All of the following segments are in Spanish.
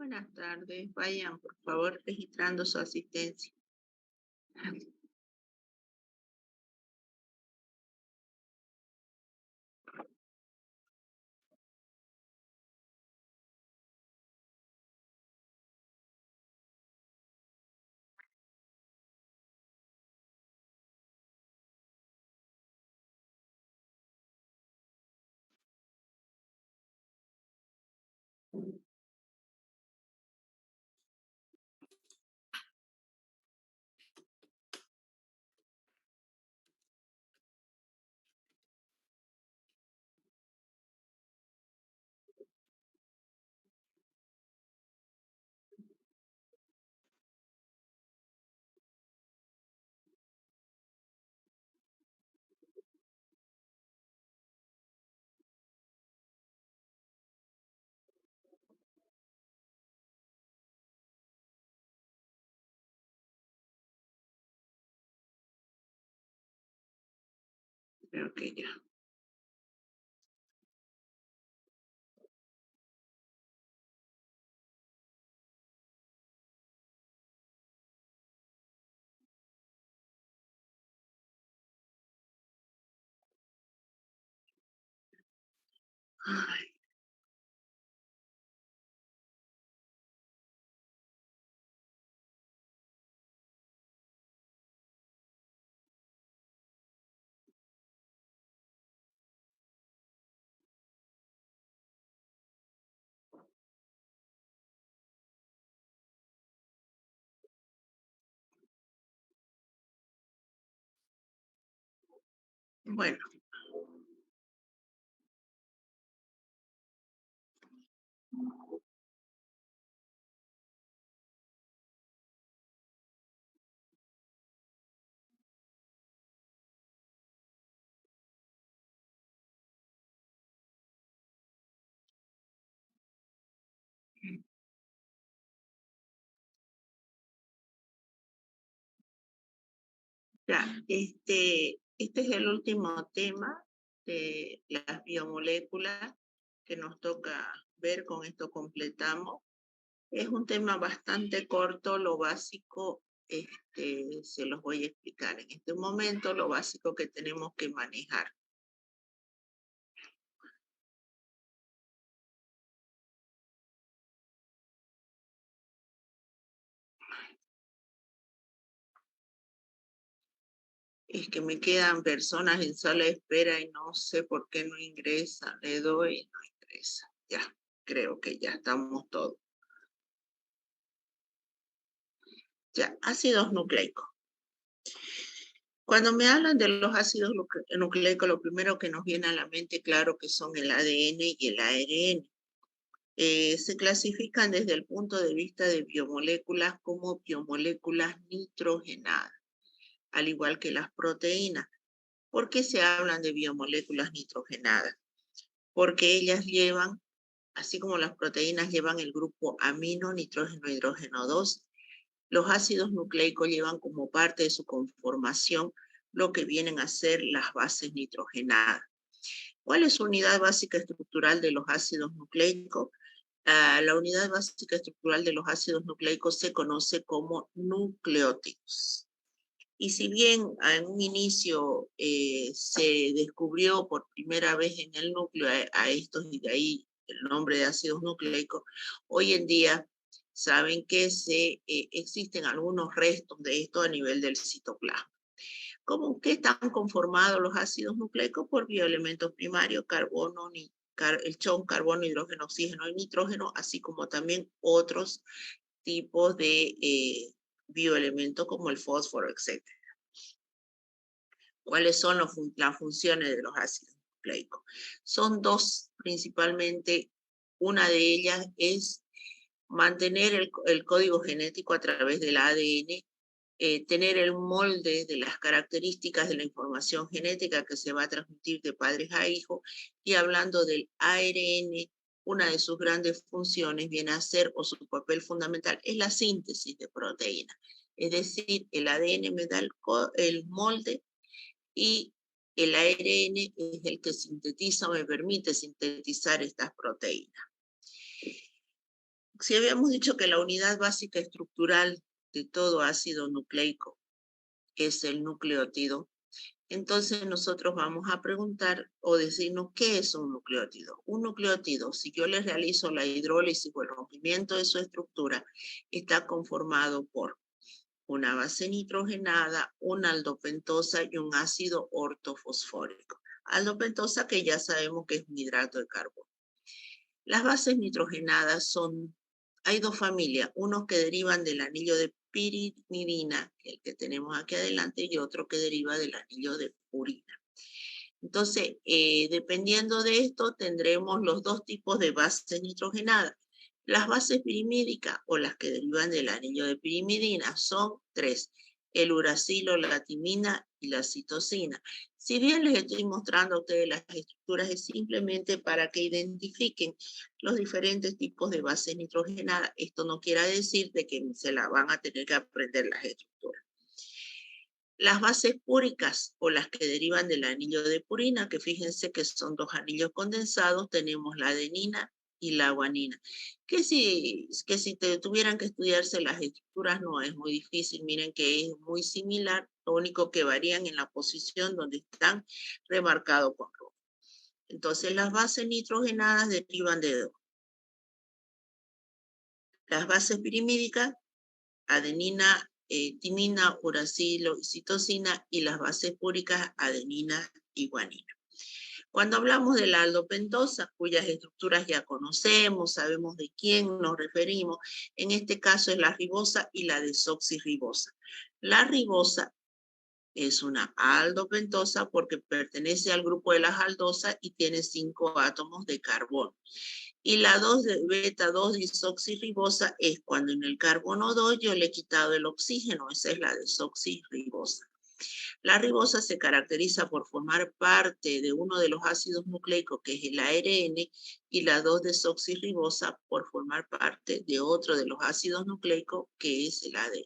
Buenas tardes. Vayan, por favor, registrando su asistencia. Creo que ya. Ay, bueno, ya. Este es el último tema de las biomoléculas que nos toca ver. Con esto completamos. Es un tema bastante corto. Lo básico, se los voy a explicar en este momento. Lo básico que tenemos que manejar. Es que me quedan personas en sala de espera y no sé por qué no ingresan. Le doy y no ingresa. Ya, creo que ya estamos todos. Ya, ácidos nucleicos. Cuando me hablan de los ácidos nucleicos, lo primero que nos viene a la mente, claro, que son el ADN y el ARN. Se clasifican desde el punto de vista de biomoléculas como biomoléculas nitrogenadas, al igual que las proteínas. ¿Por qué se hablan de biomoléculas nitrogenadas? Porque ellas llevan, así como las proteínas llevan el grupo amino, nitrógeno, hidrógeno 2, los ácidos nucleicos llevan como parte de su conformación lo que vienen a ser las bases nitrogenadas. ¿Cuál es su unidad básica estructural de los ácidos nucleicos? La unidad básica estructural de los ácidos nucleicos se conoce como nucleótidos. Y si bien en un inicio se descubrió por primera vez en el núcleo a estos, y de ahí el nombre de ácidos nucleicos, hoy en día saben que existen algunos restos de esto a nivel del citoplasma. ¿Cómo que están conformados los ácidos nucleicos? Por bioelementos primarios, carbono, el chon, carbono, hidrógeno, oxígeno y nitrógeno, así como también otros tipos de bioelementos como el fósforo, etc. ¿Cuáles son las funciones de los ácidos nucleicos? Son dos principalmente. Una de ellas es mantener el código genético a través del ADN, tener el molde de las características de la información genética que se va a transmitir de padres a hijos. Y hablando del ARN, una de sus grandes funciones viene a ser, o su papel fundamental, es la síntesis de proteínas. Es decir, el ADN me da el molde y el ARN es el que sintetiza o me permite sintetizar estas proteínas. Si habíamos dicho que la unidad básica estructural de todo ácido nucleico es el nucleótido, entonces nosotros vamos a preguntar o decirnos qué es un nucleótido. Un nucleótido, si yo le realizo la hidrólisis o el rompimiento de su estructura, está conformado por una base nitrogenada, una aldopentosa y un ácido ortofosfórico. Aldopentosa que ya sabemos que es un hidrato de carbono. Las bases nitrogenadas hay dos familias, unos que derivan del anillo de pirimidina, el que tenemos aquí adelante, y otro que deriva del anillo de purina. Entonces, dependiendo de esto, tendremos los dos tipos de bases nitrogenadas. Las bases pirimídicas o las que derivan del anillo de pirimidina son tres: el uracilo, la timina y la citosina. Si bien les estoy mostrando a ustedes las estructuras, es simplemente para que identifiquen los diferentes tipos de bases nitrogenadas. Esto no quiere decir de que se la van a tener que aprender las estructuras. Las bases púricas o las que derivan del anillo de purina, que fíjense que son dos anillos condensados, tenemos la adenina y la guanina. Que si tuvieran que estudiarse las estructuras no es muy difícil, miren que es muy similar, lo único que varían en la posición donde están remarcados con rojo. Entonces las bases nitrogenadas derivan de dos. Las bases pirimídicas, adenina, timina, uracilo y citosina, y las bases púricas, adenina y guanina. Cuando hablamos de la aldopentosa, cuyas estructuras ya conocemos, sabemos de quién nos referimos, en este caso es la ribosa y la desoxirribosa. La ribosa es una aldopentosa porque pertenece al grupo de las aldosas y tiene 5 átomos de carbono. Y la 2 de beta 2 disoxirribosa es cuando en el carbono 2 yo le he quitado el oxígeno, esa es la desoxirribosa. La ribosa se caracteriza por formar parte de uno de los ácidos nucleicos, que es el ARN, y la 2-desoxirribosa por formar parte de otro de los ácidos nucleicos, que es el ADN.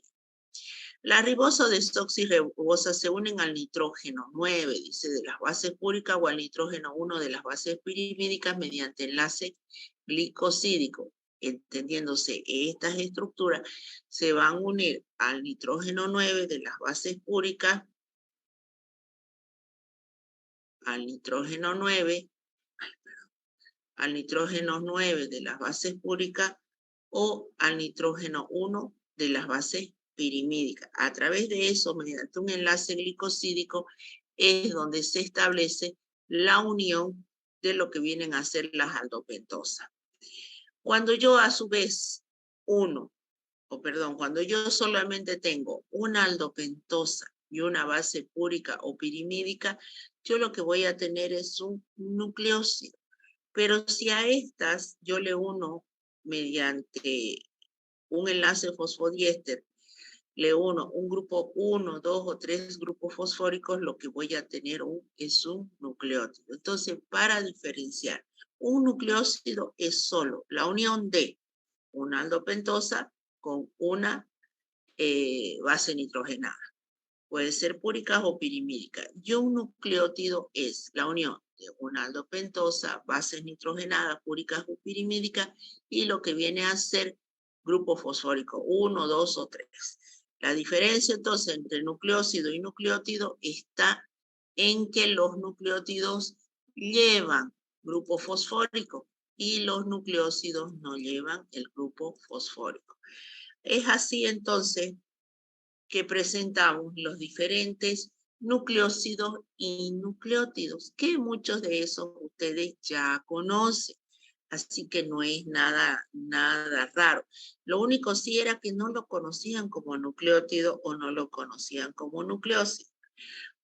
La ribosa o desoxirribosa se unen al nitrógeno 9, dice, de las bases púricas, o al nitrógeno 1 de las bases pirimídicas mediante enlace glicosídico. Entendiéndose, estas estructuras se van a unir al nitrógeno 9 de las bases púricas, al nitrógeno 9 de las bases púricas o al nitrógeno 1 de las bases pirimídicas. A través de eso, mediante un enlace glicosídico, es donde se establece la unión de lo que vienen a ser las aldopentosas. Cuando yo a su vez cuando yo solamente tengo una aldopentosa y una base púrica o pirimídica, yo lo que voy a tener es un nucleósido. Pero si a estas yo le uno mediante un enlace fosfodiéster, le uno un grupo 1, 2 o 3 grupos fosfóricos, lo que voy a tener es un nucleótido. Entonces, para diferenciar, un nucleósido es solo la unión de una aldopentosa con una base nitrogenada. Puede ser púrica o pirimídica. Y un nucleótido es la unión de una aldopentosa, bases nitrogenadas, púricas o pirimídicas, y lo que viene a ser grupo fosfórico 1, 2 o 3. La diferencia entonces entre nucleósido y nucleótido está en que los nucleótidos llevan grupo fosfórico y los nucleósidos no llevan el grupo fosfórico. Es así entonces que presentamos los diferentes nucleósidos y nucleótidos, que muchos de esos ustedes ya conocen. Así que no es nada raro. Lo único sí era que no lo conocían como nucleótido o no lo conocían como nucleósido.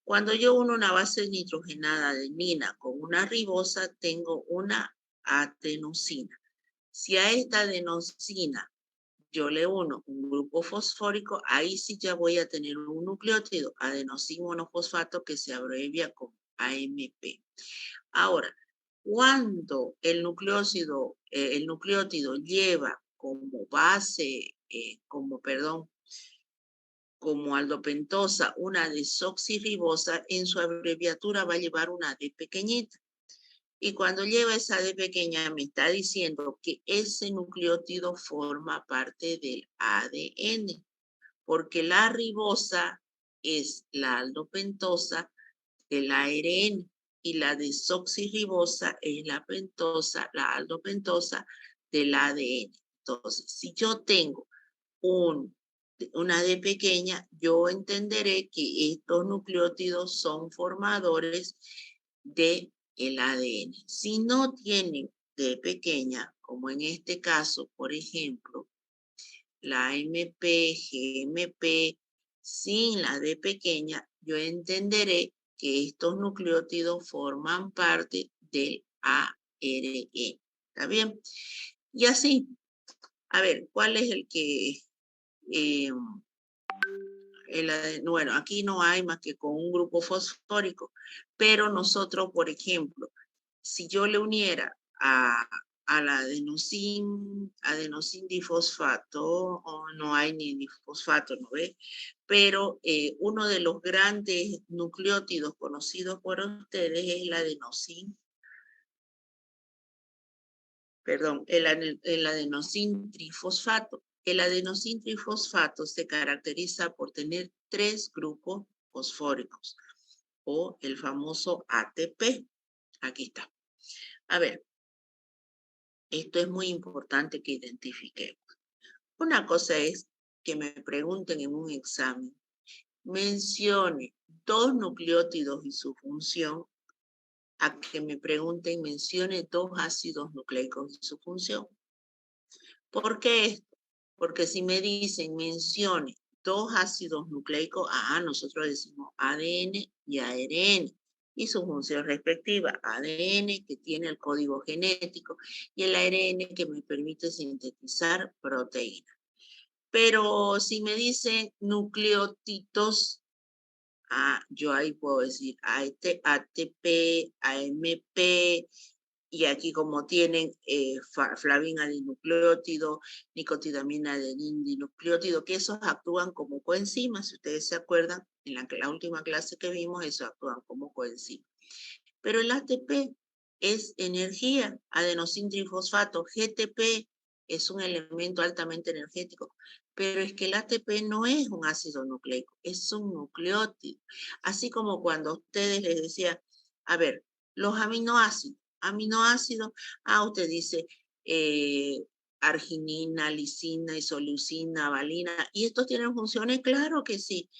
Cuando yo uno una base nitrogenada de adenina con una ribosa, tengo una adenosina. Si a esta adenosina yo le uno un grupo fosfórico, ahí sí ya voy a tener un nucleótido, adenosín monofosfato, que se abrevia como AMP. Ahora, cuando el nucleótido lleva como base, como aldopentosa, una desoxirribosa, en su abreviatura va a llevar una D pequeñita. Y cuando lleva esa D pequeña me está diciendo que ese nucleótido forma parte del ADN, porque la ribosa es la aldopentosa del ARN y la desoxirribosa es la pentosa, la aldopentosa del ADN. Entonces, si yo tengo una D pequeña, yo entenderé que estos nucleótidos son formadores de el ADN. Si no tienen D pequeña, como en este caso, por ejemplo, la MP, GMP, sin la D pequeña, yo entenderé que estos nucleótidos forman parte del ARN. ¿Está bien? Y así, a ver, ¿cuál es el que... bueno, aquí no hay más que con un grupo fosfórico, pero nosotros, por ejemplo, si yo le uniera al adenosin difosfato, o no hay ni difosfato, ¿no ve? Pero uno de los grandes nucleótidos conocidos por ustedes es el adenosin, perdón, el adenosin trifosfato. El adenosin trifosfato se caracteriza por tener 3 grupos fosfóricos, o el famoso ATP. Aquí está. A ver, esto es muy importante que identifiquemos. Una cosa es que me pregunten en un examen, mencione 2 nucleótidos y su función, a que me pregunten, mencione 2 ácidos nucleicos y su función. ¿Por qué esto? Porque si me dicen, mencione 2 ácidos nucleicos, nosotros decimos ADN y ARN, y su función respectiva, ADN que tiene el código genético y el ARN que me permite sintetizar proteínas. Pero si me dicen nucleótidos, yo ahí puedo decir ATP, AMP, y aquí como tienen flavina dinucleótido, nicotidamina dinucleótido, que esos actúan como coenzimas, si ustedes se acuerdan, en la última clase que vimos, esos actúan como coenzimas. Pero el ATP es energía, adenosín trifosfato, GTP es un elemento altamente energético, pero es que el ATP no es un ácido nucleico, es un nucleótido. Así como cuando a ustedes les decía, a ver, los aminoácidos, usted dice arginina, lisina, isoleucina, valina, ¿y estos tienen funciones? Claro que sí.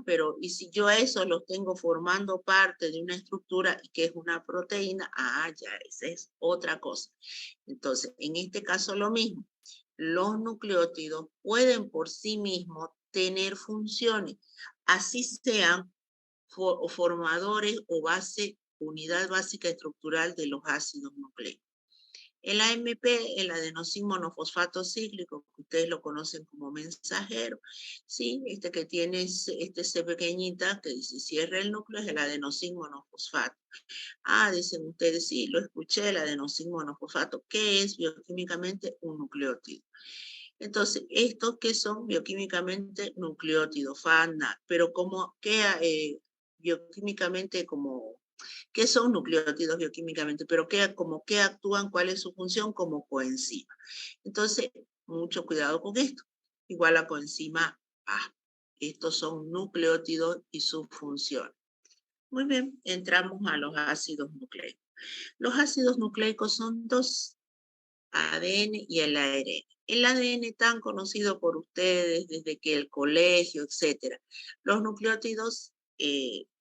Pero ¿y si yo a eso los tengo formando parte de una estructura que es una proteína? Ya, esa es otra cosa. Entonces, en este caso lo mismo. Los nucleótidos pueden por sí mismos tener funciones, así sean formadores o unidad básica estructural de los ácidos nucleicos. El AMP, el adenosín monofosfato cíclico, que ustedes lo conocen como mensajero, ¿sí? Este que tiene C pequeñita, que dice cierra el núcleo, es el adenosín monofosfato. Dicen ustedes, sí, lo escuché, el adenosín monofosfato. ¿Qué es bioquímicamente? Un nucleótido. Entonces, ¿estos qué son bioquímicamente? Nucleótidos, FANA, pero como que bioquímicamente como... ¿Qué son nucleótidos bioquímicamente? Pero como que actúan, ¿cuál es su función? Como coenzima. Entonces, mucho cuidado con esto. Igual a coenzima A. Estos son nucleótidos y su función. Muy bien, entramos a los ácidos nucleicos. Los ácidos nucleicos son 2, ADN y el ARN. El ADN tan conocido por ustedes desde que el colegio, etc. Los nucleótidos,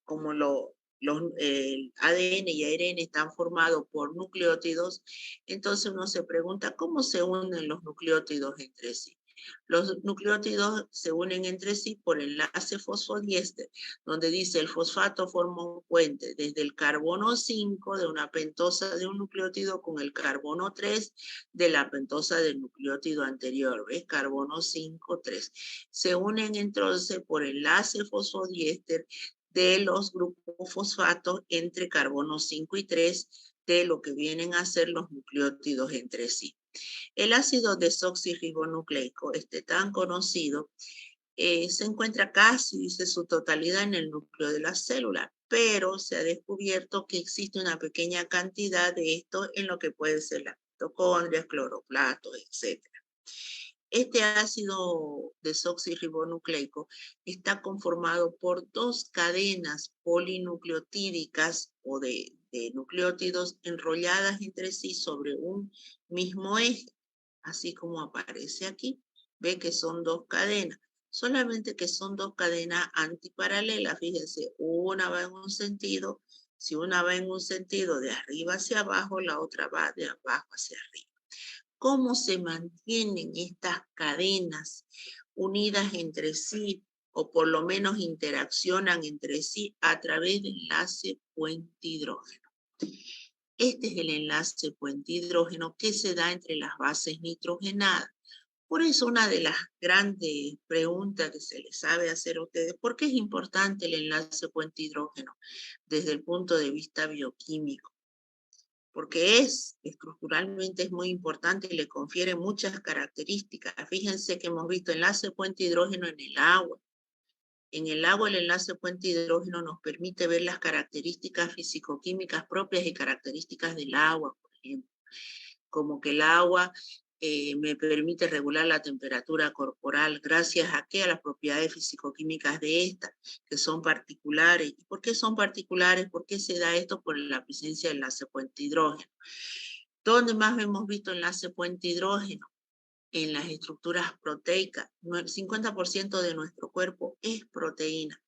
como el ADN y ARN están formados por nucleótidos, entonces uno se pregunta cómo se unen los nucleótidos entre sí. Los nucleótidos se unen entre sí por enlace fosfodiéster, donde dice el fosfato forma un puente desde el carbono 5 de una pentosa de un nucleótido con el carbono 3 de la pentosa del nucleótido anterior, ¿ves? Carbono 5, 3. Se unen entonces por enlace fosfodiéster de los grupos fosfatos entre carbono 5 y 3 de lo que vienen a ser los nucleótidos entre sí. El ácido desoxirribonucleico, tan conocido, se encuentra casi, dice su totalidad, en el núcleo de la célula. pero se ha descubierto que existe una pequeña cantidad de esto en lo que puede ser las mitocondrias, cloroplastos, etc. Este ácido desoxirribonucleico está conformado por dos cadenas polinucleotídicas o de nucleótidos enrolladas entre sí sobre un mismo eje, así como aparece aquí. Ve que son dos cadenas, solamente que son dos cadenas antiparalelas. Fíjense, una va en un sentido, si una va en un sentido de arriba hacia abajo, la otra va de abajo hacia arriba. ¿Cómo se mantienen estas cadenas unidas entre sí o por lo menos interaccionan entre sí a través del enlace puente-hidrógeno? Este es el enlace puente-hidrógeno que se da entre las bases nitrogenadas. Por eso una de las grandes preguntas que se les sabe hacer a ustedes, ¿por qué es importante el enlace puente-hidrógeno desde el punto de vista bioquímico? Porque estructuralmente es muy importante y le confiere muchas características. Fíjense que hemos visto enlace puente-hidrógeno en el agua. En el agua el enlace puente-hidrógeno nos permite ver las características fisicoquímicas propias y características del agua, por ejemplo. Como que el agua me permite regular la temperatura corporal, gracias a qué, a las propiedades fisicoquímicas de esta, que son particulares. ¿Y por qué son particulares? ¿Por qué se da esto? Por la presencia del enlace puente-hidrógeno. ¿Dónde más hemos visto enlace puente-hidrógeno? En las estructuras proteicas. El 50% de nuestro cuerpo es proteína.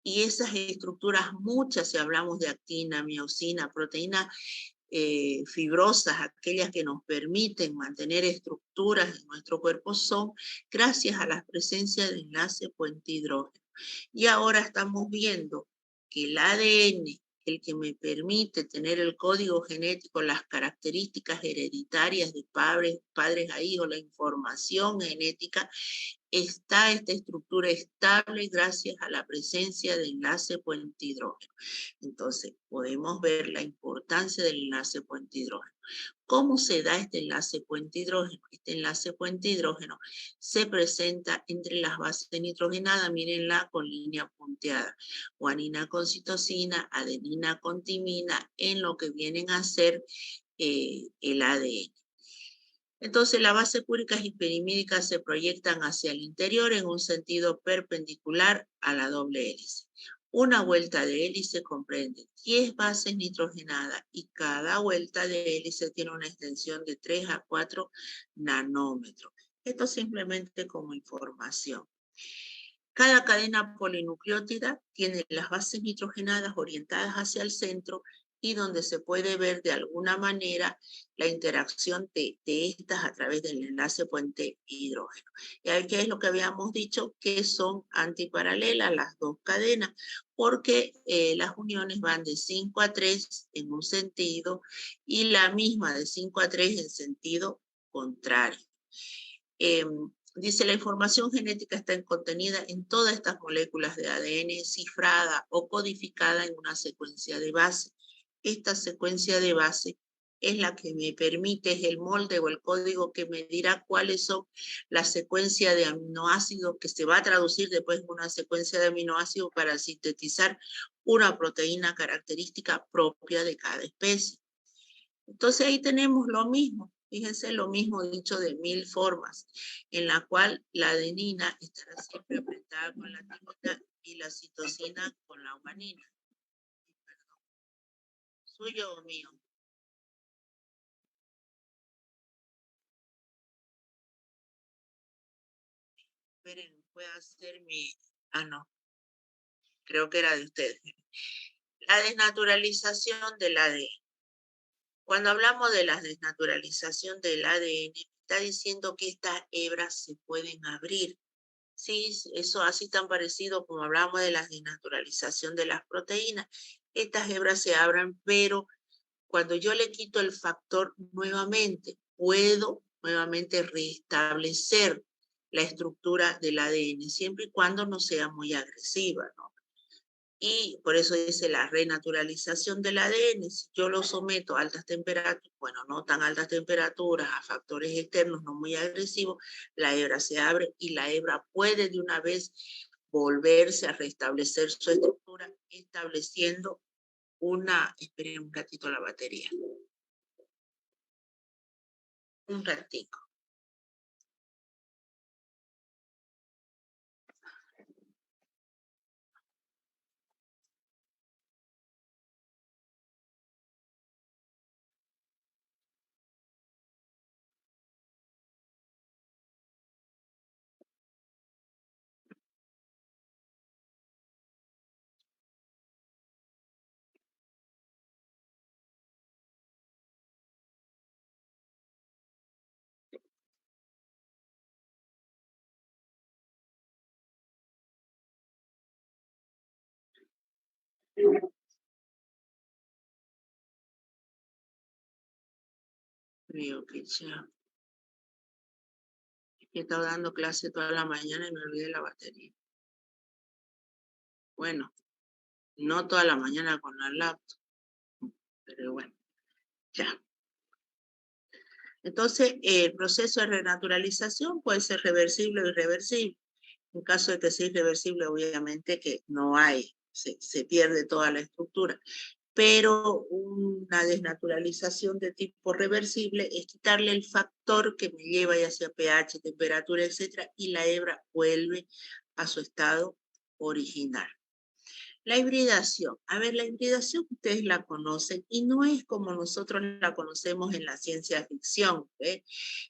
Y esas estructuras, muchas, si hablamos de actina, miosina, proteína, fibrosas, aquellas que nos permiten mantener estructuras en nuestro cuerpo, son gracias a la presencia del enlace puente-hidrógeno. Y ahora estamos viendo que el ADN, el que me permite tener el código genético, las características hereditarias de padres a hijos, la información genética, está esta estructura estable gracias a la presencia del enlace puente-hidrógeno. Entonces, podemos ver la importancia del enlace puente-hidrógeno. ¿Cómo se da este enlace puente-hidrógeno? Este enlace puente-hidrógeno se presenta entre las bases nitrogenadas, mírenla con línea punteada, guanina con citosina, adenina con timina, en lo que vienen a ser el ADN. Entonces, las bases púricas y perimídicas se proyectan hacia el interior en un sentido perpendicular a la doble hélice. Una vuelta de hélice comprende 10 bases nitrogenadas y cada vuelta de hélice tiene una extensión de 3 a 4 nanómetros. Esto simplemente como información. Cada cadena polinucleótida tiene las bases nitrogenadas orientadas hacia el centro y donde se puede ver de alguna manera la interacción de estas a través del enlace puente-hidrógeno. Y aquí es lo que habíamos dicho, que son antiparalelas las dos cadenas, porque las uniones van de 5 a 3 en un sentido y la misma de 5 a 3 en sentido contrario. Dice, la información genética está contenida en todas estas moléculas de ADN, cifrada o codificada en una secuencia de base. Esta secuencia de base es la que me permite, es el molde o el código que me dirá cuáles son las secuencias de aminoácidos que se va a traducir después en una secuencia de aminoácidos para sintetizar una proteína característica propia de cada especie. Entonces ahí tenemos lo mismo. Fíjense, lo mismo dicho de 1000 formas, en la cual la adenina estará siempre apretada con la timina y la citosina con la guanina. Perdón. ¿Suyo o mío? Esperen, voy a hacer mi... Ah, no, creo que era de ustedes. La desnaturalización del ADN. Cuando hablamos de la desnaturalización del ADN, está diciendo que estas hebras se pueden abrir. Sí, eso así tan parecido como hablamos de la desnaturalización de las proteínas. Estas hebras se abren, pero cuando yo le quito el factor nuevamente, puedo nuevamente restablecer la estructura del ADN, siempre y cuando no sea muy agresiva, ¿no? Y por eso dice la renaturalización del ADN. Si yo lo someto a altas temperaturas, bueno, no tan altas temperaturas, a factores externos no muy agresivos, la hebra se abre y la hebra puede de una vez volverse a restablecer su estructura, estableciendo esperen un ratito la batería. Un ratito. Creo que ya. He estado dando clase toda la mañana y me olvidé la batería. Bueno, no toda la mañana con la laptop, pero bueno, ya. Entonces, el proceso de renaturalización puede ser reversible o irreversible. En caso de que sea irreversible, obviamente que no hay, se pierde toda la estructura. Pero una desnaturalización de tipo reversible es quitarle el factor que me lleva ya sea pH, temperatura, etcétera, y la hebra vuelve a su estado original. La hibridación. A ver, la hibridación ustedes la conocen y no es como nosotros la conocemos en la ciencia ficción, ¿ve?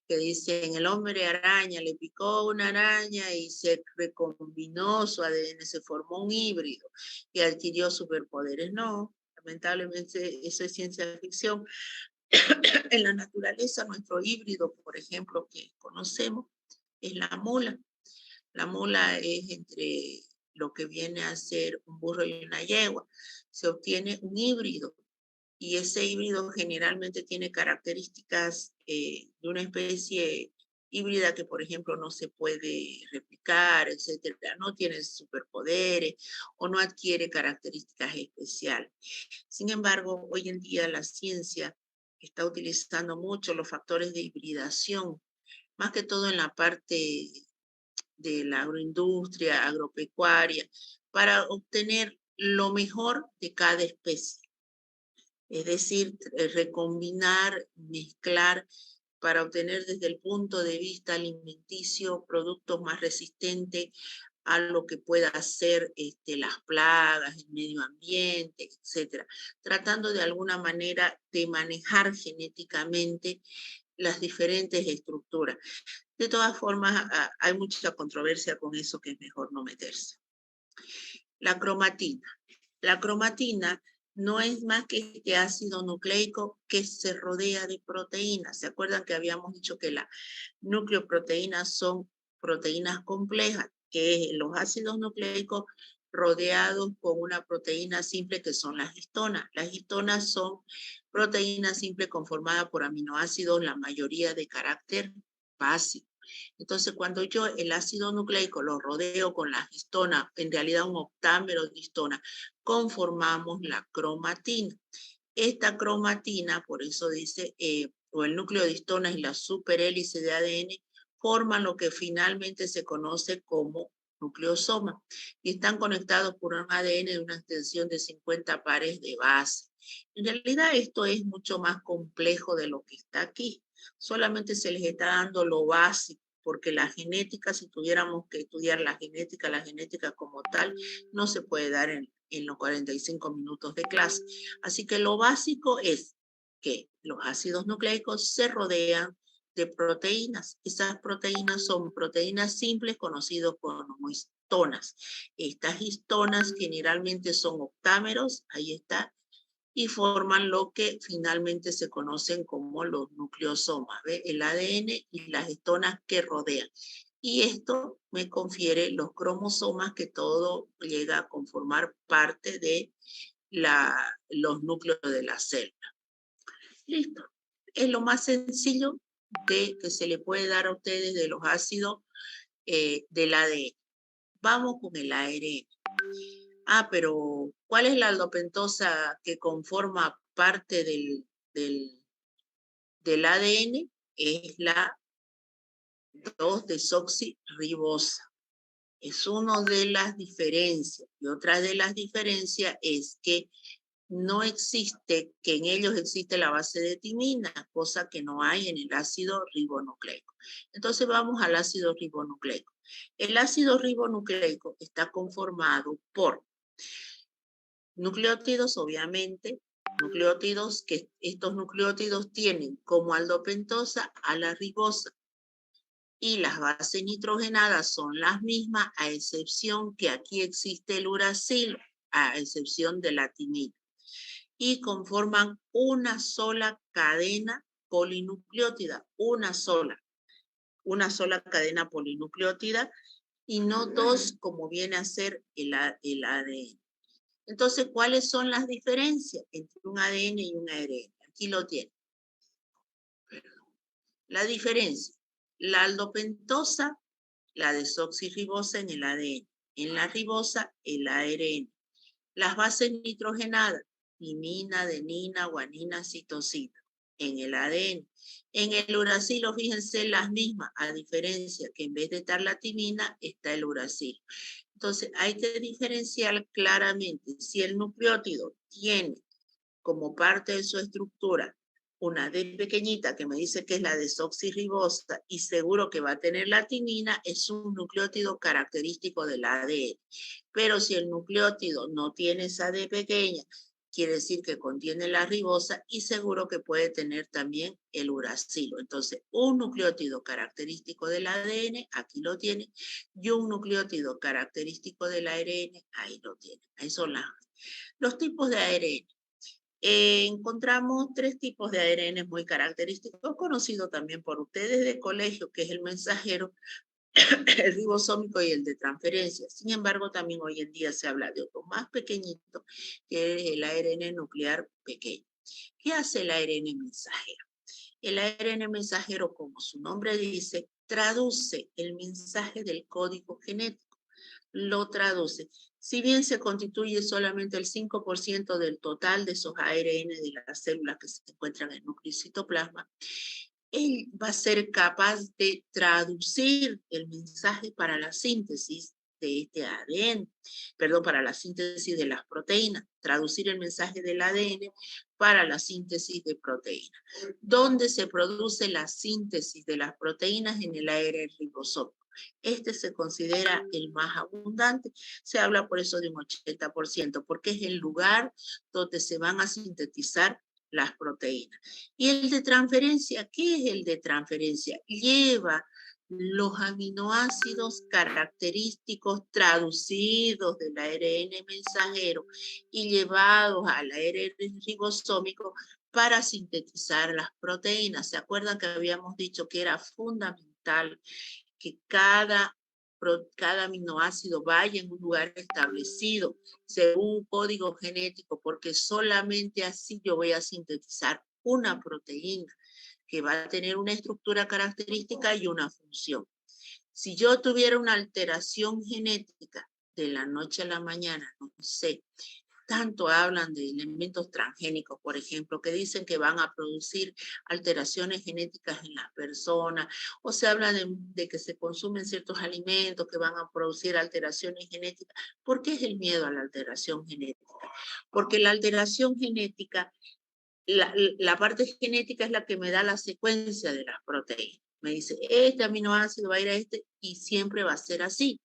Que dicen el hombre araña, le picó una araña y se recombinó su ADN, se formó un híbrido y adquirió superpoderes. No, lamentablemente eso es ciencia ficción. En la naturaleza, nuestro híbrido, por ejemplo, que conocemos, es la mula. La mula es entre lo que viene a ser un burro y una yegua. Se obtiene un híbrido y ese híbrido generalmente tiene características de una especie híbrida que, por ejemplo, no se puede replicar, etcétera, no tiene superpoderes o no adquiere características especiales. Sin embargo, hoy en día la ciencia está utilizando mucho los factores de hibridación, más que todo en la parte de la agroindustria, agropecuaria, para obtener lo mejor de cada especie. Es decir, recombinar, mezclar para obtener desde el punto de vista alimenticio productos más resistentes a lo que pueda ser las plagas, el medio ambiente, etcétera, tratando de alguna manera de manejar genéticamente las diferentes estructuras. De todas formas, hay mucha controversia con eso que es mejor no meterse. La cromatina. La cromatina no es más que este ácido nucleico que se rodea de proteínas. ¿Se acuerdan que habíamos dicho que las nucleoproteínas son proteínas complejas? Que los ácidos nucleicos rodeados con una proteína simple que son las histonas. Las histonas son proteínas simples conformadas por aminoácidos, la mayoría de carácter básico. Entonces, cuando yo el ácido nucleico lo rodeo con la histona, en realidad un octámero de histona, conformamos la cromatina. Esta cromatina, por eso dice, o el núcleo de histonas y la superhélice de ADN, forman lo que finalmente se conoce como nucleosoma y están conectados por un ADN de una extensión de 50 pares de base. En realidad esto es mucho más complejo de lo que está aquí. Solamente se les está dando lo básico, porque la genética, si tuviéramos que estudiar la genética como tal, no se puede dar en los 45 minutos de clase. Así que lo básico es que los ácidos nucleicos se rodean de proteínas. Esas proteínas son proteínas simples conocidas como histonas. Estas histonas generalmente son octámeros, ahí está, y forman lo que finalmente se conocen como los nucleosomas, ¿ve? El ADN y las histonas que rodean. Y esto me confiere los cromosomas que todo llega a conformar parte de los núcleos de la célula. Listo. Es lo más sencillo que se le puede dar a ustedes de los ácidos del ADN. Vamos con el ARN. Pero ¿cuál es la aldopentosa que conforma parte del ADN? Es la 2-desoxirribosa. Es una de las diferencias. Y otra de las diferencias es que no existe, que en ellos existe la base de timina, cosa que no hay en el ácido ribonucleico. Entonces vamos al ácido ribonucleico. El ácido ribonucleico está conformado por nucleótidos, obviamente, nucleótidos que estos nucleótidos tienen como aldopentosa a la ribosa, y las bases nitrogenadas son las mismas, a excepción que aquí existe el uracilo, a excepción de la timina, y conforman una sola cadena polinucleótida, una sola cadena polinucleótida, y no dos como viene a ser el ADN. Entonces, ¿cuáles son las diferencias entre un ADN y un ARN? Aquí lo tienen. La diferencia, la aldopentosa, la desoxirribosa en el ADN. En la ribosa, el ARN. Las bases nitrogenadas, timina, adenina, guanina, citosina, en el ADN. En el uracilo, fíjense las mismas, a diferencia que en vez de estar la timina, está el uracilo. Entonces, hay que diferenciar claramente si el nucleótido tiene como parte de su estructura una D pequeñita que me dice que es la desoxirribosa y seguro que va a tener la timina, es un nucleótido característico del ADN. Pero si el nucleótido no tiene esa D pequeña, quiere decir que contiene la ribosa y seguro que puede tener también el uracilo. Entonces, un nucleótido característico del ADN, aquí lo tiene, y un nucleótido característico del ARN, ahí lo tiene. Ahí son los tipos de ARN. Encontramos tres tipos de ARN muy característicos, conocidos también por ustedes de colegio, que es el mensajero, el ribosómico y el de transferencia. Sin embargo, también hoy en día se habla de otro más pequeñito, que es el ARN nuclear pequeño. ¿Qué hace el ARN mensajero? El ARN mensajero, como su nombre dice, traduce el mensaje del código genético. Lo traduce. Si bien se constituye solamente el 5% del total de esos ARN de las células que se encuentran en el núcleo y citoplasma, él va a ser capaz de traducir el mensaje para la síntesis de este ADN, perdón, para la síntesis de las proteínas, traducir el mensaje del ADN para la síntesis de proteínas. ¿Dónde se produce la síntesis de las proteínas? En el ARN ribosómico. Este se considera el más abundante, se habla por eso de un 80%, porque es el lugar donde se van a sintetizar las proteínas. Y el de transferencia, ¿qué es el de transferencia? Lleva los aminoácidos característicos traducidos del ARN mensajero y llevados al ARN ribosómico para sintetizar las proteínas. ¿Se acuerdan que habíamos dicho que era fundamental que cada aminoácido vaya en un lugar establecido según un código genético, porque solamente así yo voy a sintetizar una proteína que va a tener una estructura característica y una función? Si yo tuviera una alteración genética de la noche a la mañana, no sé, tanto hablan de elementos transgénicos, por ejemplo, que dicen que van a producir alteraciones genéticas en las personas, o se habla de que se consumen ciertos alimentos que van a producir alteraciones genéticas. ¿Por qué es el miedo a la alteración genética? Porque la alteración genética, la parte genética es la que me da la secuencia de las proteínas. Me dice, este aminoácido va a ir a este y siempre va a ser así.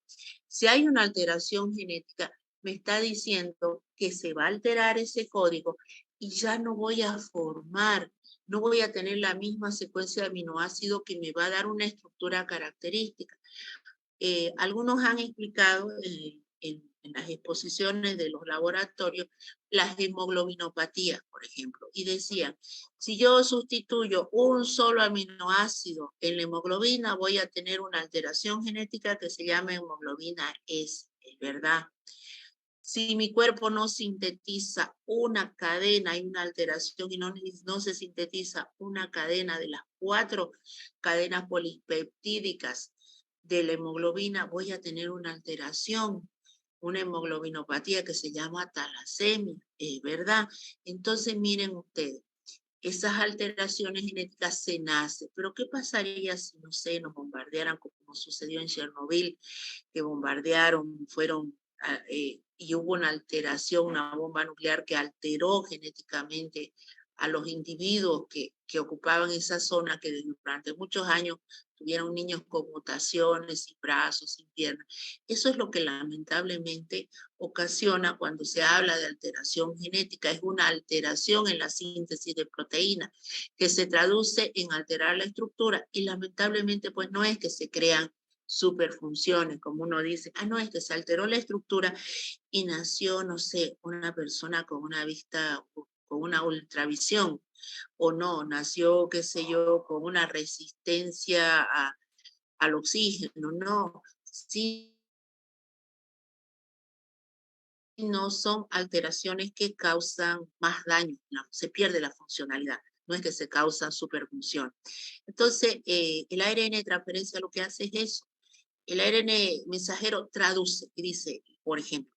Si hay una alteración genética, me está diciendo que se va a alterar ese código y ya no voy a formar, no voy a tener la misma secuencia de aminoácidos que me va a dar una estructura característica. Algunos han explicado en las exposiciones de los laboratorios las hemoglobinopatías, por ejemplo, y decían, si yo sustituyo un solo aminoácido en la hemoglobina, voy a tener una alteración genética que se llama hemoglobina S, es verdad. Si mi cuerpo no sintetiza una cadena, hay una alteración y no se sintetiza una cadena de las 4 cadenas polipeptídicas de la hemoglobina, voy a tener una alteración, una hemoglobinopatía que se llama talasemia, es verdad. Entonces miren ustedes, esas alteraciones genéticas se nacen. Pero ¿qué pasaría si, no sé, nos bombardearan como sucedió en Chernobyl, que bombardearon, y hubo una alteración, una bomba nuclear que alteró genéticamente a los individuos que ocupaban esa zona, que durante muchos años tuvieron niños con mutaciones, sin brazos, sin piernas? Eso es lo que lamentablemente ocasiona cuando se habla de alteración genética. Es una alteración en la síntesis de proteínas que se traduce en alterar la estructura, y lamentablemente pues no es que se crean superfunciones, como uno dice, no, es que se alteró la estructura y nació, no sé, una persona con una vista, con una ultravisión, o no, nació, qué sé yo, con una resistencia al oxígeno, no, sí, no son alteraciones que causan más daño, no, se pierde la funcionalidad, no es que se causa superfunción. Entonces, el ARN de transferencia lo que hace es eso. El ARN mensajero traduce y dice, por ejemplo,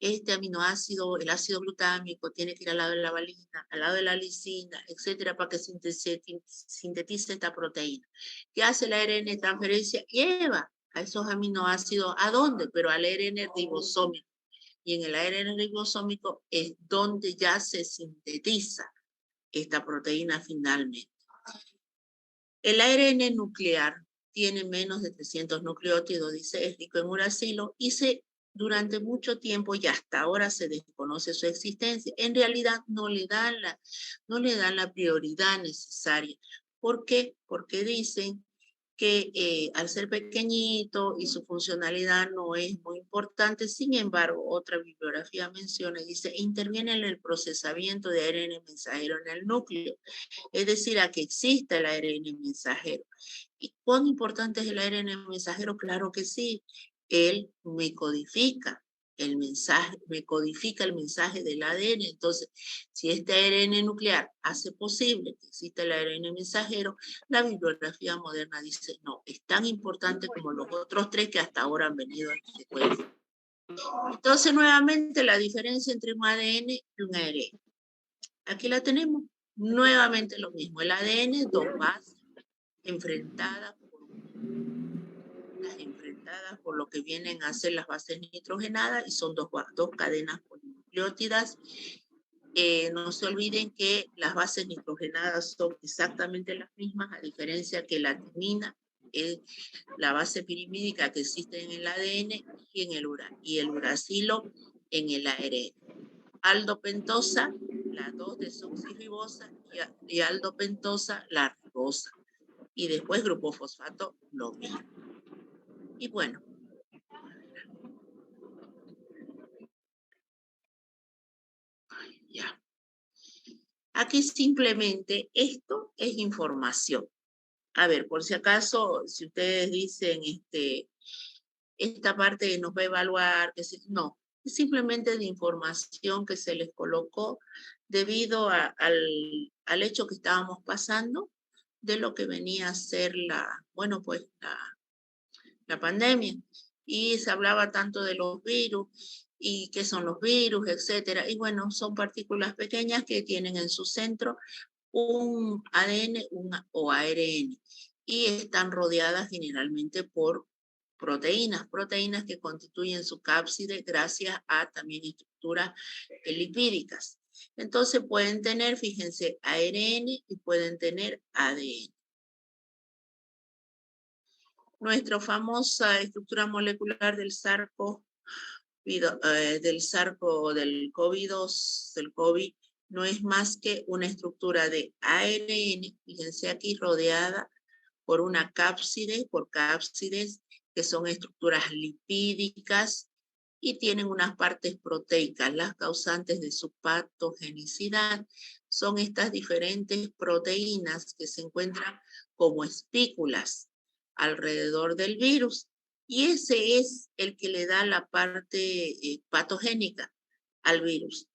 este aminoácido, el ácido glutámico, tiene que ir al lado de la valina, al lado de la lisina, etcétera, para que sintetice esta proteína. ¿Qué hace el ARN de transferencia? Lleva a esos aminoácidos, ¿a dónde? Pero al ARN ribosómico. Y en el ARN ribosómico es donde ya se sintetiza esta proteína finalmente. El ARN nuclear tiene menos de 300 nucleótidos, dice, es rico en uracilo, y durante mucho tiempo y hasta ahora se desconoce su existencia. En realidad no le dan la prioridad necesaria. ¿Por qué? Porque dicen que al ser pequeñito y su funcionalidad no es muy importante. Sin embargo, otra bibliografía menciona y dice, interviene en el procesamiento de ARN mensajero en el núcleo, es decir, a que exista el ARN mensajero. ¿Y cuán importante es el ARN mensajero? Claro que sí. Él me codifica el mensaje, del ADN. Entonces, si este ARN nuclear hace posible que exista el ARN mensajero, la bibliografía moderna dice, no, es tan importante como los otros tres que hasta ahora han venido en secuencia. Entonces, nuevamente, la diferencia entre un ADN y un ARN. Aquí la tenemos. Nuevamente lo mismo. El ADN, dos bases enfrentadas por lo que vienen a ser las bases nitrogenadas, y son dos cadenas polinucleótidas. No se olviden que las bases nitrogenadas son exactamente las mismas, a diferencia que la timina es la base pirimídica que existe en el ADN y el uracilo en el ARN. Aldopentosa, la 2-desoxirribosa, y aldopentosa, la ribosa. Y después grupo fosfato, lo mismo. Y bueno, ya. Aquí simplemente esto es información. A ver, por si acaso, si ustedes dicen, esta parte nos va a evaluar, no, es simplemente de información que se les colocó debido al hecho que estábamos pasando de lo que venía a ser la pandemia. Y se hablaba tanto de los virus y qué son los virus, etcétera. Y bueno, son partículas pequeñas que tienen en su centro un ADN o ARN, y están rodeadas generalmente por proteínas que constituyen su cápside gracias a también estructuras lipídicas. Entonces pueden tener, fíjense, ARN y pueden tener ADN. Nuestra famosa estructura molecular del del COVID-2, del COVID, no es más que una estructura de ARN, fíjense aquí, rodeada por una cápside, por cápsides que son estructuras lipídicas y tienen unas partes proteicas. Las causantes de su patogenicidad son estas diferentes proteínas que se encuentran como espículas alrededor del virus, y ese es el que le da la parte patogénica al virus.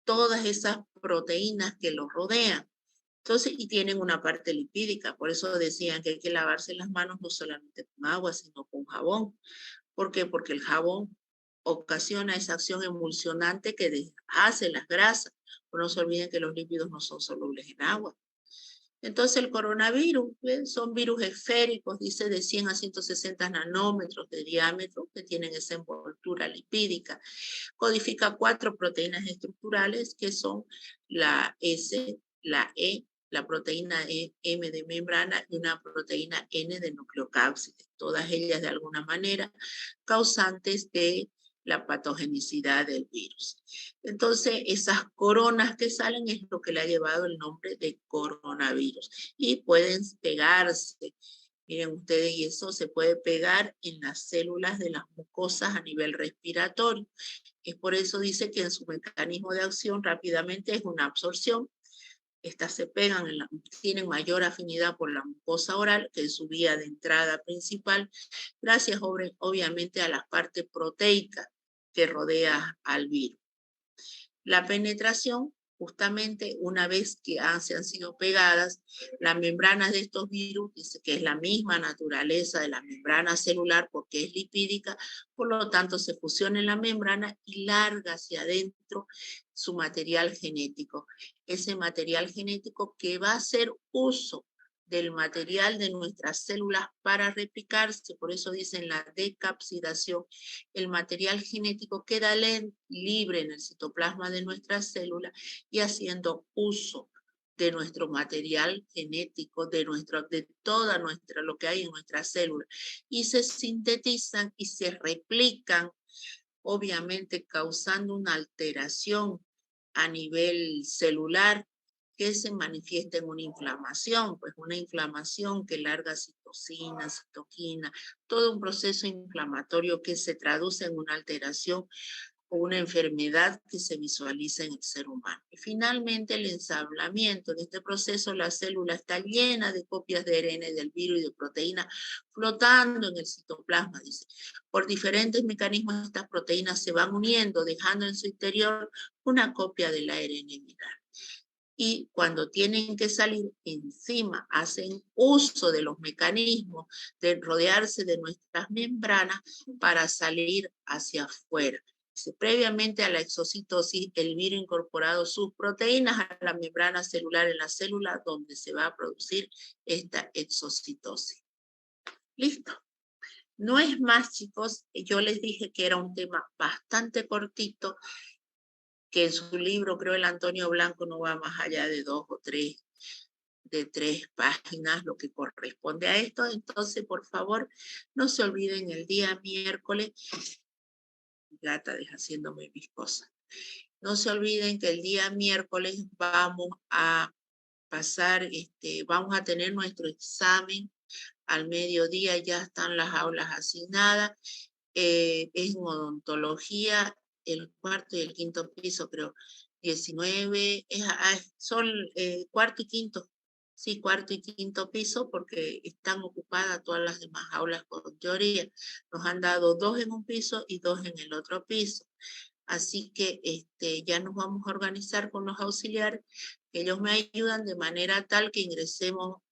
Todas esas proteínas que lo rodean. Entonces, y tienen una parte lipídica, por eso decían que hay que lavarse las manos no solamente con agua, sino con jabón. ¿Por qué? Porque el jabón ocasiona esa acción emulsionante que deshace las grasas. Pero no se olviden que los lípidos no son solubles en agua, Entonces el coronavirus, ¿ven? Son virus esféricos, dice de 100 a 160 nanómetros de diámetro, que tienen esa envoltura lipídica. Codifica 4 proteínas estructurales que son la S, la E, la proteína M de membrana y una proteína N de nucleocápside, todas ellas de alguna manera causantes de la patogenicidad del virus. Entonces, esas coronas que salen es lo que le ha llevado el nombre de coronavirus y pueden pegarse. Miren ustedes, y eso se puede pegar en las células de las mucosas a nivel respiratorio. Es por eso dice que en su mecanismo de acción rápidamente es una absorción. Estas se pegan, tienen mayor afinidad por la mucosa oral, que es su vía de entrada principal, gracias obviamente a la parte proteica que rodea al virus. La penetración, justamente una vez que se han sido pegadas, las membranas de estos virus, dice que es la misma naturaleza de la membrana celular porque es lipídica, por lo tanto se fusiona en la membrana y larga hacia adentro su material genético. Ese material genético que va a hacer uso del material de nuestras células para replicarse, por eso dicen la decapsidación, el material genético queda libre en el citoplasma de nuestras células y haciendo uso de nuestro material genético, de toda lo que hay en nuestras células, y se sintetizan y se replican, obviamente causando una alteración a nivel celular que se manifiesta en una inflamación, pues una inflamación que larga citocina, citoquina, todo un proceso inflamatorio que se traduce en una alteración o una enfermedad que se visualiza en el ser humano. Y finalmente el ensablamiento. En este proceso la célula está llena de copias de ARN del virus y de proteínas flotando en el citoplasma, dice. Por diferentes mecanismos estas proteínas se van uniendo, dejando en su interior una copia del ARN viral. Y cuando tienen que salir encima, hacen uso de los mecanismos de rodearse de nuestras membranas para salir hacia afuera. Previamente a la exocitosis, el virus incorporado sus proteínas a la membrana celular en la célula donde se va a producir esta exocitosis. Listo. No es más, chicos, yo les dije que era un tema bastante cortito, que en su libro, creo el Antonio Blanco no va más allá de 2 o 3 páginas, lo que corresponde a esto. Entonces, por favor, no se olviden el día miércoles, gata deja haciéndome mis cosas, no se olviden que el día miércoles vamos a pasar, vamos a tener nuestro examen al mediodía, ya están las aulas asignadas, es en odontología, el cuarto y el quinto piso, creo, 19, son cuarto y quinto, sí, cuarto y quinto piso, porque están ocupadas todas las demás aulas con teoría. Nos han dado 2 en un piso y 2 en el otro piso. Así que ya nos vamos a organizar con los auxiliares, que ellos me ayudan de manera tal que ingresemos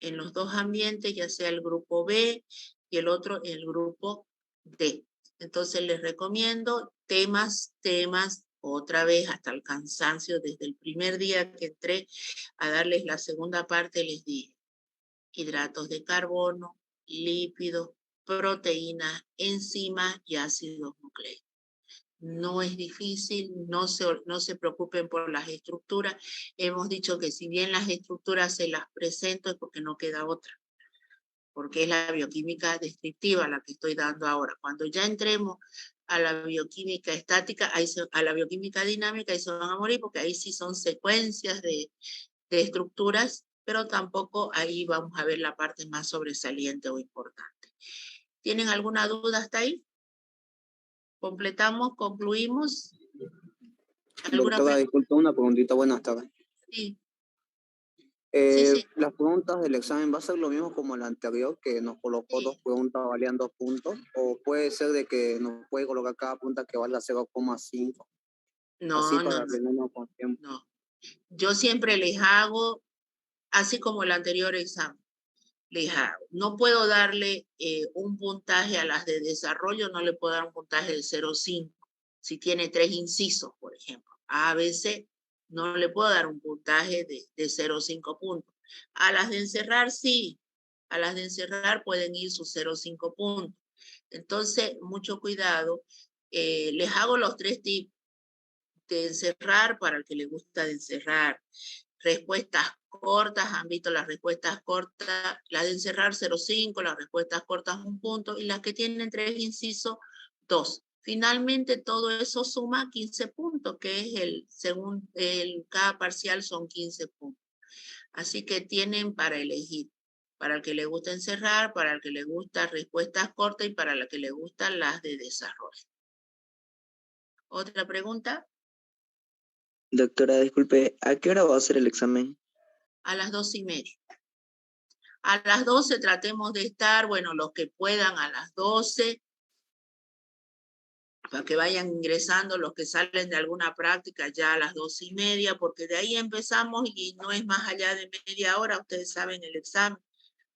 en los 2 ambientes, ya sea el grupo B y el otro el grupo D. Entonces les recomiendo temas, otra vez hasta el cansancio. Desde el primer día que entré a darles la segunda parte, les dije hidratos de carbono, lípidos, proteínas, enzimas y ácidos nucleicos. No es difícil, no se preocupen por las estructuras. Hemos dicho que si bien las estructuras se las presento es porque no queda otra, porque es la bioquímica descriptiva la que estoy dando ahora. Cuando ya entremos a la bioquímica estática, a la bioquímica dinámica, ahí se van a morir, porque ahí sí son secuencias de estructuras, pero tampoco ahí vamos a ver la parte más sobresaliente o importante. ¿Tienen alguna duda hasta ahí? ¿Completamos? ¿Concluimos? Doctora, disculpe una preguntita. Buenas tardes. Sí. Sí. Las preguntas del examen, ¿va a ser lo mismo como el anterior, que nos colocó 2 preguntas valían 2 puntos? ¿O puede ser de que nos puede colocar cada pregunta que valga 0,5? No. Yo siempre les hago, así como el anterior examen, les hago. No puedo darle un puntaje a las de desarrollo, no le puedo dar un puntaje de 0,5. Si tiene 3 incisos, por ejemplo. A veces no le puedo dar un puntaje de 0,5 puntos. A las de encerrar, sí. A las de encerrar pueden ir sus 0,5 puntos. Entonces, mucho cuidado. Les hago los 3 tips de encerrar para el que le gusta de encerrar. Respuestas cortas, han visto las respuestas cortas, la de encerrar 0,5, las respuestas cortas 1 punto, y las que tienen 3 incisos, 2. Finalmente todo eso suma 15 puntos, que es según cada parcial son 15 puntos. Así que tienen para elegir, para el que le gusta encerrar, para el que le gusta respuestas cortas y para el que le gustan las de desarrollo. ¿Otra pregunta? Doctora, disculpe, ¿a qué hora va a ser el examen? A las 2:30. A las 12 tratemos de estar, bueno, los que puedan a las 12, para que vayan ingresando los que salen de alguna práctica ya a las 2:30, porque de ahí empezamos y no es más allá de media hora, ustedes saben el examen,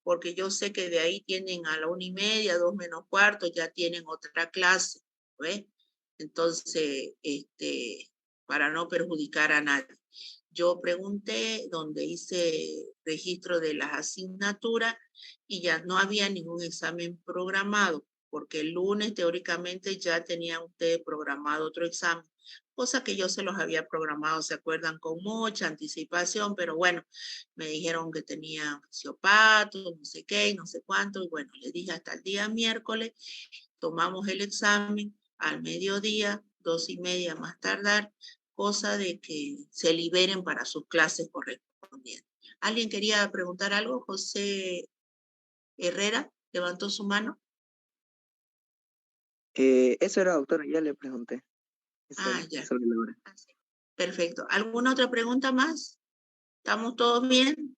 porque yo sé que de ahí tienen a la 1:30, 2 menos cuarto, ya tienen otra clase, ¿ves? Entonces, para no perjudicar a nadie. Yo pregunté donde hice registro de las asignaturas y ya no había ningún examen programado, porque el lunes teóricamente ya tenían ustedes programado otro examen, cosa que yo se los había programado, se acuerdan, con mucha anticipación, pero bueno, me dijeron que tenía fisiopato, no sé qué, no sé cuánto, y bueno, les dije hasta el día miércoles, tomamos el examen al mediodía, 2:30 más tardar, cosa de que se liberen para sus clases correspondientes. ¿Alguien quería preguntar algo? José Herrera levantó su mano. Eso era, doctora, ya le pregunté. Ya. Eso le logré. Perfecto. ¿Alguna otra pregunta más? ¿Estamos todos bien?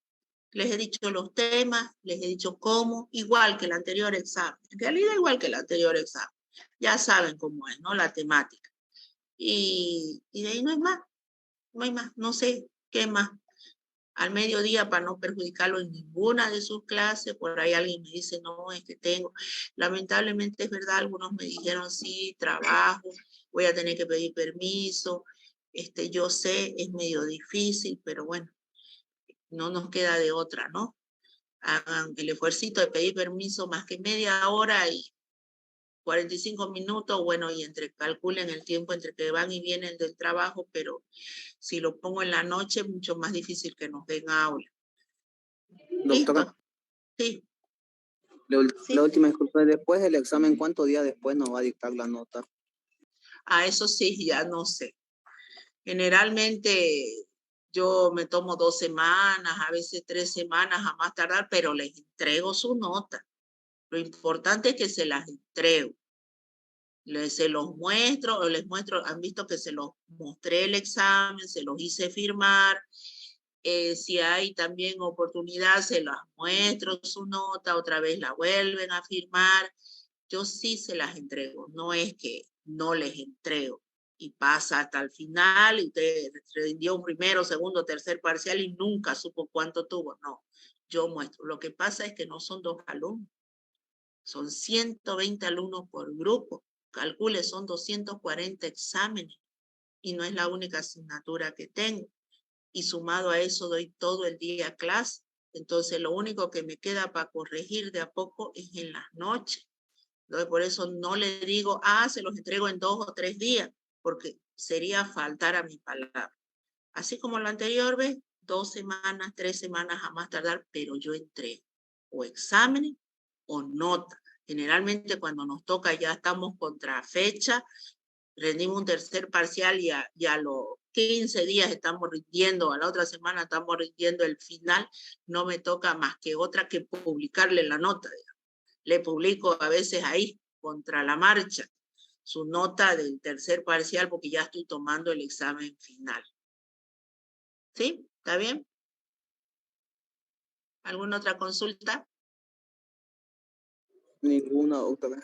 Les he dicho los temas, les he dicho cómo, igual que el anterior examen. En realidad igual que el anterior examen. Ya saben cómo es, ¿no? La temática. Y de ahí no hay más. No hay más. No sé qué más. Al mediodía, para no perjudicarlo en ninguna de sus clases, por ahí alguien me dice, no, es que tengo. Lamentablemente es verdad, algunos me dijeron, sí, trabajo, voy a tener que pedir permiso. Yo sé, es medio difícil, pero bueno, no nos queda de otra, ¿no? Hagan el esfuercito de pedir permiso más que media hora y 45 minutos, bueno, y calculen el tiempo entre que van y vienen del trabajo, pero si lo pongo en la noche, mucho más difícil que nos den aula. Doctora, ¿Listo? Sí. la última disculpa, después del examen, ¿cuántos días después nos va a dictar la nota? Eso sí, ya no sé. Generalmente yo me tomo 2 semanas, a veces 3 semanas a más tardar, pero les entrego su nota. Lo importante es que se las entrego. Se los muestro, o les muestro, han visto que se los mostré el examen, se los hice firmar. Si hay también oportunidad, se las muestro su nota, otra vez la vuelven a firmar. Yo sí se las entrego, no es que no les entrego. Y pasa hasta el final, y usted rindió un primero, segundo, tercer parcial y nunca supo cuánto tuvo. No, yo muestro. Lo que pasa es que no son 2 alumnos, son 120 alumnos por grupo. Calcule, son 240 exámenes y no es la única asignatura que tengo. Y sumado a eso doy todo el día clase. Entonces lo único que me queda para corregir de a poco es en las noches. Entonces por eso no le digo, se los entrego en 2 o 3 días, porque sería faltar a mi palabra. Así como lo anterior, ¿ves? 2 semanas, 3 semanas a más tardar, pero yo entrego o exámenes o nota. Generalmente cuando nos toca ya estamos contra fecha, rendimos un tercer parcial y a los 15 días estamos rindiendo, a la otra semana estamos rindiendo el final, no me toca más que otra que publicarle la nota. Le publico a veces ahí, contra la marcha, su nota del tercer parcial porque ya estoy tomando el examen final. ¿Sí? ¿Está bien? ¿Alguna otra consulta? Ninguna, doctora.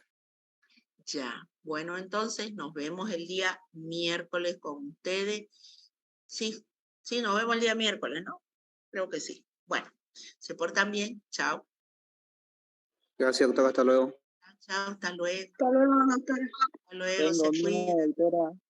Ya. Bueno, entonces nos vemos el día miércoles con ustedes. Sí, nos vemos el día miércoles, ¿no? Creo que sí. Bueno, se portan bien. Chao. Gracias, doctora, hasta luego. Chao, hasta luego. Hasta luego, doctora. Hasta luego, Tengo se miedo, cuida. doctora.